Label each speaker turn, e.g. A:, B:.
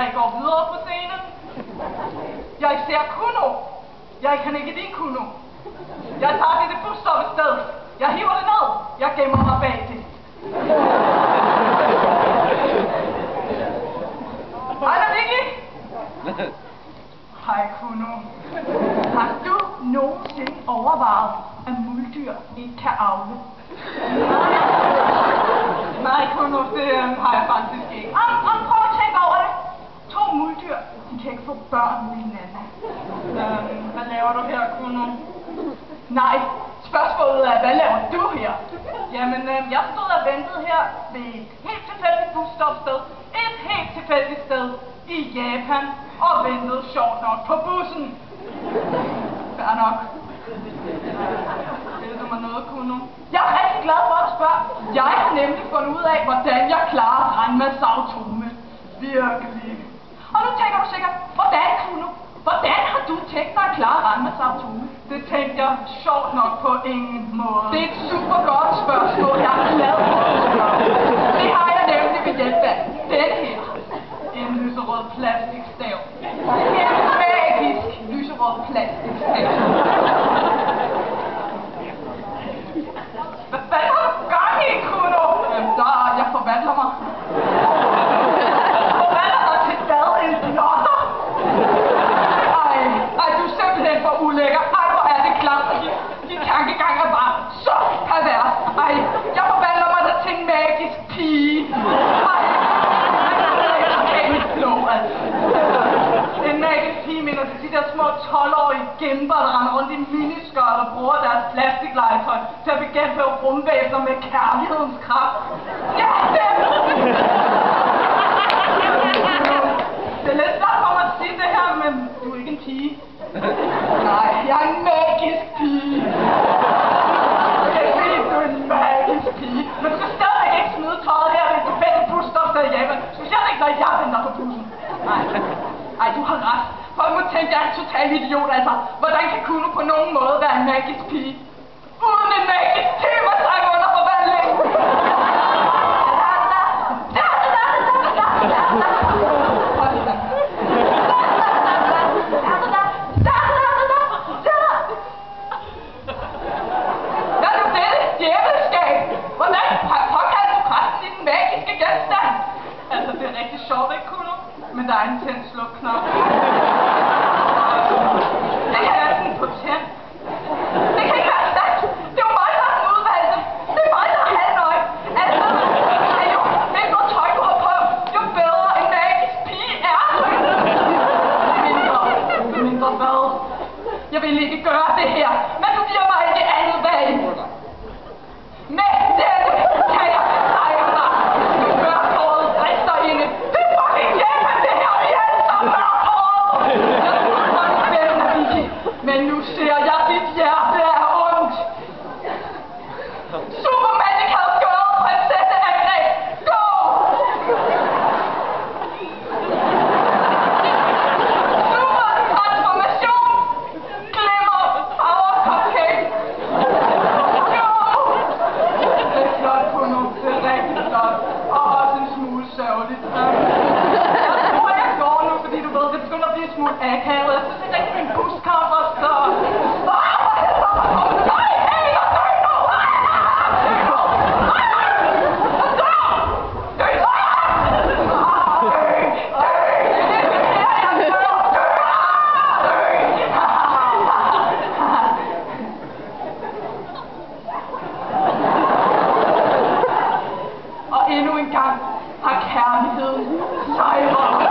A: Jeg går videre på scenen. Jeg ser Kuno. Jeg kan ikke lide Kuno. Jeg tager det busstoppested. Jeg hiver det ned. Jeg gemmer mig bag det. Hej, Vicky. Hej, Kuno. Har du nogensinde overvejet, at muldyr ikke kan avle? Nej, Kuno, det har jeg faktisk ikke. Prøv at tænke over det. 2 muldyr, de kan ikke få børn med hinanden. Hvad laver du her, Kuno? Nej, spørgsmålet er, hvad laver du her? Jamen, jeg stod og ventede her ved et helt tilfældigt busstopsted. Et helt tilfældigt sted i Japan. Og ventede sjovt nok på bussen. Fair nok. Vil du mig noget, Kuno? Jeg er rigtig glad for at spørge. Jeg har nemlig fundet ud af, hvordan jeg klarer Ranmas autome. Virkelig. Og nu tænker du sikkert, hvordan, Kuno? Hvordan har du tænkt dig at klare Ranmas autome? Det tænkte jeg sjovt nok på ingen måde. Det er et super godt spørgsmål. Jeg er glad for at spørge. Det har jeg nemlig ved hjælp af denne her. En lyserød plastikstav. En magisk lyserød plastikstav. Hvad har du gang i, Kuno? Jeg forvandler mig. Forvandler dig til hvad? En blotter? Ej, du er simpelthen for ulækker. Ej, hvor er det klart. Din tankegang er bare så pervers. Ej, jeg forvandler mig da til en magisk pige. En magisk pige minder til de der små 12-årige gimper, der render rundt i miniskørt og bruger deres plastiklegetøj til at bekæmpe rumvæsener med kærlighedens kraft. Ja, det er lidt svært for mig at sige det her, men du er ikke en pige. Nej, jeg er en magisk pige. Jeg ved, du er en magisk pige. Men du skal stadig ikke smide tøjet her ved et tilfældigt busstop der i Japan. Specielt ikke, når jeg venter på bussen. Nej, du har ret. Folk må tænke, jeg er en total idiot, altså. Hvordan kan Kuno på nogen måde være en magisk pige? Uden en magisk temasang under forvandling! Hvad er nu dette djævelskab? Hvordan påkalder du kraften i den magiske genstand? Altså, det er rigtig sjovt, ikke, Kuno? Men der er en tænd slukknap. Det kan være sådan på tænd. Det kan ikke være sandt. Det er jo mig, der er den udvalgte. Det er mig, der er halvnøj. Altså, jo mindre tøj du har på, jo bedre en magisk pige er. Mindre hvad? Jeg vil ikke gøre det her, men du giver mig ikke andet valg. Med dette kan jeg besejre dig. Du mørkhåret brister inde. Det er fucking Japan, det her. Vi er alle sammen mørkhåret. Jeg tror godt spændende, Vicky. Men nu ser jeg, dit hjerte er ondt. Super Magical Girl, prinsesse angreb. Go! Super transformation. Glimmer. Power cupcake. Go! Det er flot, Kuno. Det er rigtig flot. Og også en smule sørgeligt. Jeg tror, jeg går nu, fordi du ved, det begynder at blive en smule akavet. Jeg synes ikke rigtig, min bus kommer, så... Og endnu en gang har kærligheden sejret.